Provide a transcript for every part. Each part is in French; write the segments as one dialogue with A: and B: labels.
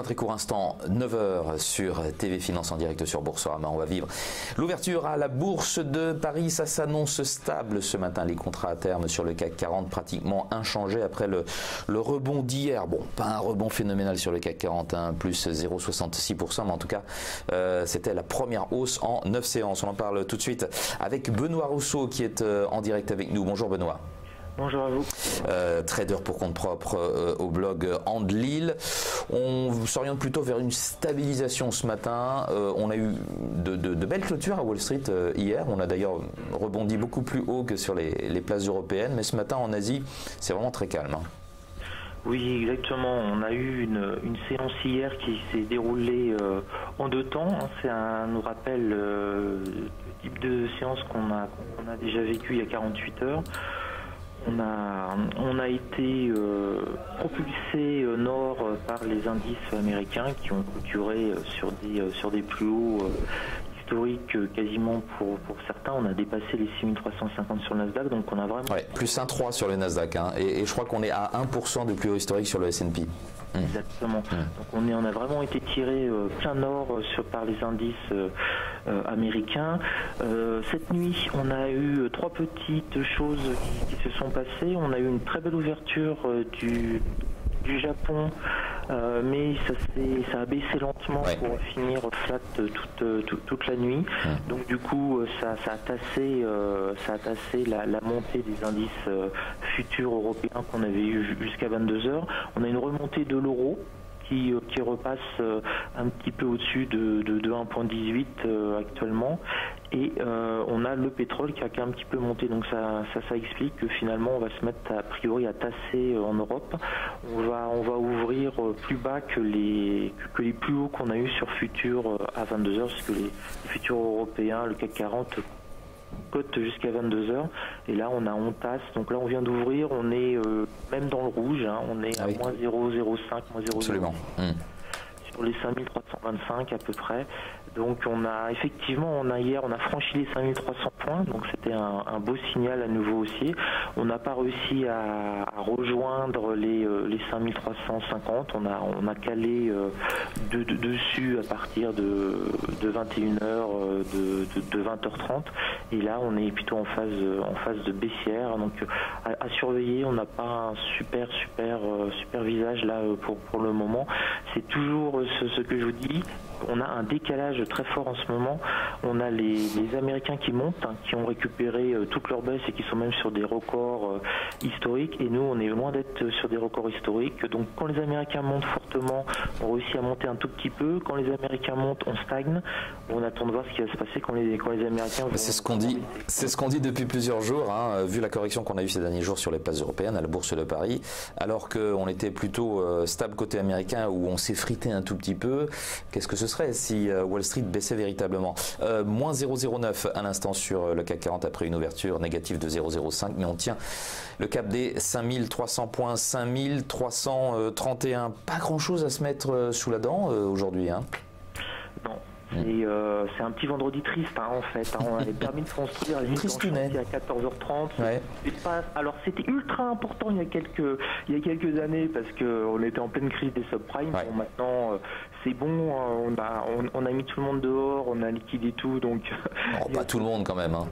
A: un très court instant, 9 h sur TV Finance en direct sur Boursorama. On va vivre l'ouverture à la Bourse de Paris. Ça s'annonce stable ce matin. Les contrats à terme sur le CAC 40 pratiquement inchangés après le rebond d'hier. Bon, pas un rebond phénoménal sur le CAC 40, hein, plus 0,66%, mais en tout cas, c'était la première hausse en 9 séances. On en parle tout de suite avec Benoît Rousseau qui est en direct avec nous. Bonjour Benoît.
B: Bonjour à vous.
A: Trader pour compte propre au blog Andlil. On s'oriente plutôt vers une stabilisation ce matin. On a eu de belles clôtures à Wall Street hier. On a d'ailleurs rebondi beaucoup plus haut que sur les places européennes. Mais ce matin en Asie, c'est vraiment très calme. Hein.
B: Oui, exactement. On a eu une séance hier qui s'est déroulée en deux temps. Ça nous rappelle le type de séance qu'on a déjà vécu il y a 48 heures. On a été propulsé nord par les indices américains qui ont clôturé sur des plus hauts historiques quasiment pour certains. On a dépassé les 6350 sur le Nasdaq, donc on a vraiment...
A: Ouais, plus 1,3 sur le Nasdaq, hein, et je crois qu'on est à 1% de plus haut historique sur le S&P.
B: Exactement. Donc on a vraiment été tiré plein nord par les indices américains. Cette nuit, on a eu trois petites choses qui se sont passées. On a eu une très belle ouverture du Japon, mais ça a baissé lentement pour finir flat toute la nuit. Donc du coup, ça a tassé la montée des indices futurs européens qu'on avait eu jusqu'à 22 h. On a une remontée de l'euro qui repasse un petit peu au-dessus de 1,18 actuellement, et on a le pétrole qui a un petit peu monté, donc ça explique que finalement on va se mettre a priori à tasser en Europe. On va ouvrir plus bas que les plus hauts qu'on a eu sur futurs à 22 h, parce que les futurs européens, le CAC 40 cote jusqu'à 22 h, et là on tasse, donc là on vient d'ouvrir, on est même dans le rouge, hein, on est à moins 0,05, moins 0,05 sur les 5325 à peu près. Donc hier on a franchi les 5300 points, donc c'était un beau signal à nouveau aussi. On n'a pas réussi à rejoindre les 5350, on a calé dessus à partir de 21 h, de 20h30, et là on est plutôt en phase de baissière, donc à surveiller. On n'a pas un super visage là pour le moment. C'est toujours ce que je vous dis. On a un décalage très fort en ce moment. On a les Américains qui montent, hein, qui ont récupéré toute leur baisse et qui sont même sur des records historiques. Et nous, on est loin d'être sur des records historiques. Donc quand les Américains montent fortement, on réussit à monter un tout petit peu. Quand les Américains montent, on stagne. On attend de voir ce qui va se passer quand les Américains vont...
A: C'est ce qu'on dit depuis plusieurs jours, hein, vu la correction qu'on a eue ces derniers jours sur les places européennes, à la Bourse de Paris, alors qu'on était plutôt stable côté américain, où on s'est frité un tout petit peu. Qu'est-ce que ce serait si Wall Street baissait véritablement? Moins 0,09 à l'instant sur le CAC 40 après une ouverture négative de 0,05, mais on tient le cap des 5300 points, 5331. Pas grand-chose à se mettre sous la dent aujourd'hui, hein.
B: Non. C'est un petit vendredi triste, hein, en fait. Hein. On avait permis de construire à 14h30.
A: Ouais.
B: Alors c'était ultra important il y a quelques années, parce qu'on était en pleine crise des subprimes.
A: Ouais.
B: Bon, maintenant c'est bon, on a mis tout le monde dehors, on a liquidé tout, donc...
A: pas tout le monde quand même. Hein.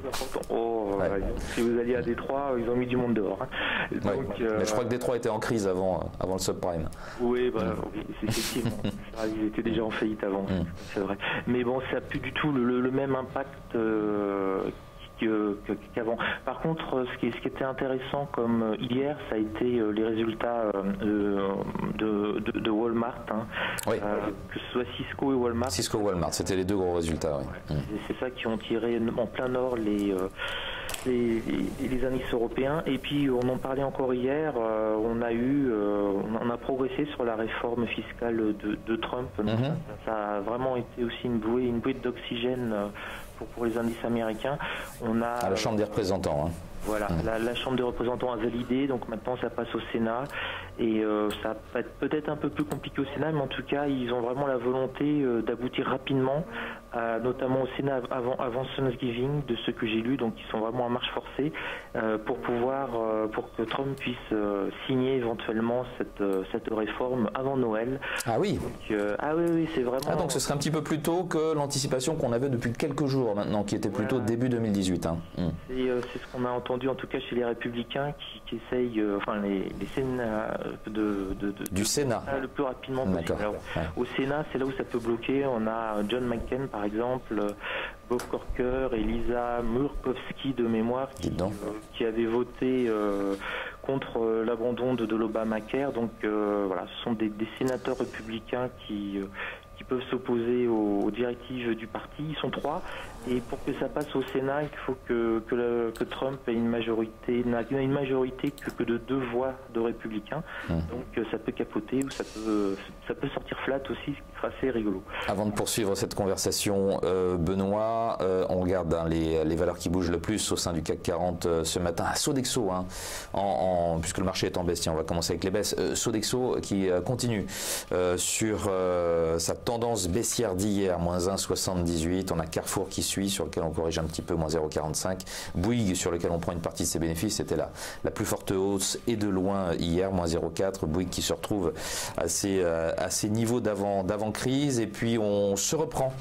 B: Si vous alliez à Détroit, ils ont mis du monde dehors. Hein. Donc,
A: mais je crois que Détroit était en crise avant le subprime.
B: Oui, effectivement. Ils étaient déjà en faillite avant, c'est vrai. Mais bon, ça n'a plus du tout le même impact qu'avant. Par contre, ce qui était intéressant comme hier, ça a été les résultats de Walmart, hein. Que ce soit Cisco et Walmart.
A: Cisco et Walmart, c'était les deux gros résultats. Oui.
B: C'est ça qui ont tiré en plein nord les indices européens. Et puis on en parlait encore hier, on a progressé sur la réforme fiscale de Trump. Donc ça a vraiment été aussi une bouée d'oxygène pour les indices américains. On a
A: à la Chambre des représentants. Hein.
B: Voilà, la Chambre des représentants a validé, donc maintenant ça passe au Sénat, et ça va être peut-être un peu plus compliqué au Sénat, mais en tout cas ils ont vraiment la volonté d'aboutir rapidement notamment au Sénat avant Thanksgiving, de ce que j'ai lu, donc ils sont vraiment en marche forcée pour que Trump puisse signer éventuellement cette réforme avant Noël.
A: Ah oui.
B: Donc, oui, c'est vraiment.
A: Donc ce serait un petit peu plus tôt que l'anticipation qu'on avait depuis quelques jours maintenant, qui était plutôt début 2018. Hein.
B: C'est ce qu'on a entendu en tout cas chez les Républicains qui essayent, les Sénats
A: du Sénat
B: le plus rapidement possible. Alors, au Sénat, c'est là où ça peut bloquer. On a John McCain par exemple, Bob Corker et Lisa Murkowski de mémoire qui avaient voté contre l'abandon de l'Obamacare. Donc voilà, ce sont des sénateurs républicains qui peuvent s'opposer aux directives du parti. Ils sont 3. Et pour que ça passe au Sénat, il faut que Trump ait une majorité que de 2 voix de républicains. Donc ça peut capoter ou ça peut sortir flat aussi, ce qui sera assez rigolo.
A: Avant de poursuivre cette conversation, Benoît, on regarde les valeurs qui bougent le plus au sein du CAC 40 ce matin. Sodexo, puisque le marché est en baisse, on va commencer avec les baisses. Sodexo qui continue sur sa tendance baissière d'hier, moins 1,78. On a Carrefour qui suit, sur lequel on corrige un petit peu, moins 0,45. Bouygues, sur lequel on prend une partie de ses bénéfices, c'était la plus forte hausse et de loin hier, moins 0,4. Bouygues qui se retrouve à ses niveaux d'avant-crise. Et puis on se reprend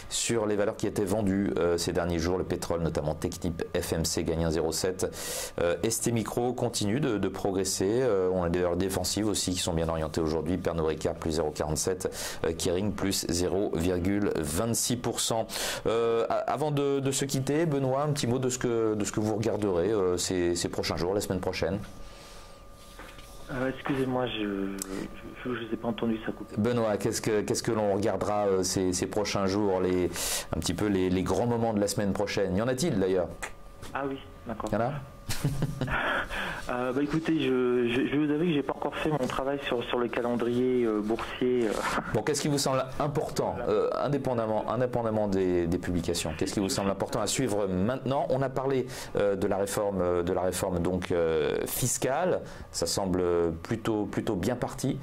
A: sur les valeurs qui étaient vendues ces derniers jours. Le pétrole, notamment Technip FMC, gagne 1,07. ST Micro continue de progresser. On a des valeurs défensives aussi qui sont bien orientées aujourd'hui. Pernod Ricard, plus 0,47. Kering, plus 0,26%. Avant de se quitter, Benoît, un petit mot de ce que vous regarderez ces prochains jours, la semaine prochaine.
B: Excusez-moi, je n'ai pas entendu, ça coupe.
A: Benoît, qu'est-ce que l'on regardera ces prochains jours, un petit peu les grands moments de la semaine prochaine? Y en a-t-il d'ailleurs?
B: Ah oui, d'accord.
A: Il y en a?
B: Écoutez, je vous avoue que j'ai pas encore fait mon travail sur le calendrier boursier.
A: Bon, qu'est-ce qui vous semble important, indépendamment des publications? Qu'est-ce qui vous semble important à suivre maintenant? On a parlé de la réforme donc fiscale. Ça semble plutôt bien parti.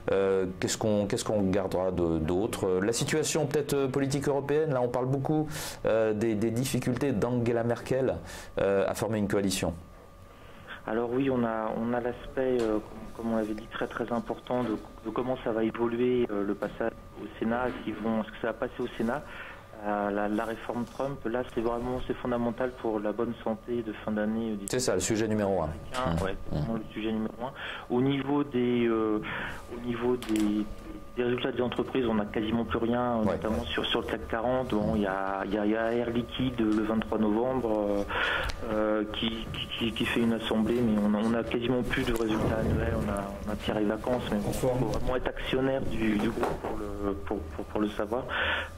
A: Qu'est-ce qu'on gardera d'autre? La situation peut-être politique européenne. Là, on parle beaucoup des difficultés d'Angela Merkel à former une coalition.
B: Alors oui, on a l'aspect, comme on l'avait dit, très très important de comment ça va évoluer le passage au Sénat, est-ce que ça va passer au Sénat. La réforme Trump, là, c'est fondamental pour la bonne santé de fin d'année.
A: C'est ça, le sujet numéro 1.
B: Ouais, le sujet numéro 1. Au niveau des résultats des entreprises, on n'a quasiment plus rien, notamment sur le CAC 40. Bon, il y a Air Liquide le 23 novembre qui fait une assemblée, mais on n'a quasiment plus de résultats annuels. On a tiré vacances, mais il faut vraiment être actionnaire du groupe pour le savoir.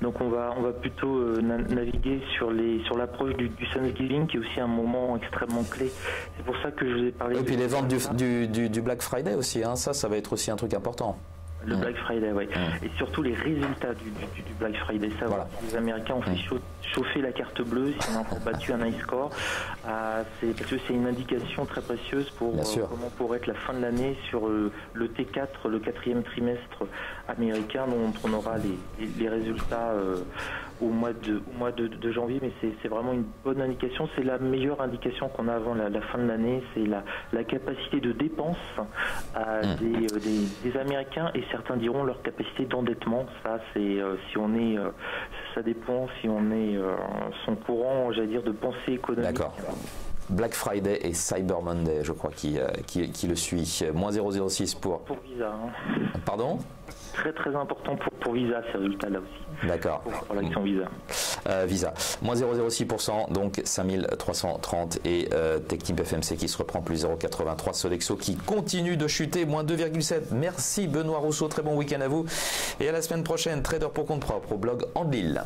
B: Donc on va plutôt naviguer sur l'approche du Thanksgiving, qui est aussi un moment extrêmement clé. C'est pour ça que je vous ai parlé.
A: Et puis les ventes du Black Friday aussi, ça va être aussi un truc important.
B: Le Black Friday, oui. Et surtout les résultats du Black Friday. Ça, voilà. Les Américains ont fait chauffer la carte bleue si on a encore battu un high score. Parce que c'est une indication très précieuse pour comment pourrait être la fin de l'année sur le T4, le 4e trimestre américain, dont on aura les résultats au mois de janvier. Mais c'est vraiment une bonne indication. C'est la meilleure indication qu'on a avant la fin de l'année. C'est la capacité de dépense des Américains, et certains diront leur capacité d'endettement. Ça, c'est ça dépend si on est son courant, j'allais dire, de pensée économique.
A: D'accord. Black Friday et Cyber Monday, je crois, qui le suit. Moins 0,06 pour
B: Visa.
A: Pardon?
B: Très très important pour Visa, ces résultats-là aussi.
A: D'accord.
B: Pour l'action Visa.
A: Visa, moins 0,06%, donc 5330, et Technip FMC qui se reprend, plus 0,83. Sodexo qui continue de chuter, moins 2,7. Merci Benoît Rousseau, très bon week-end à vous. Et à la semaine prochaine, trader pour compte propre au blog Andlil.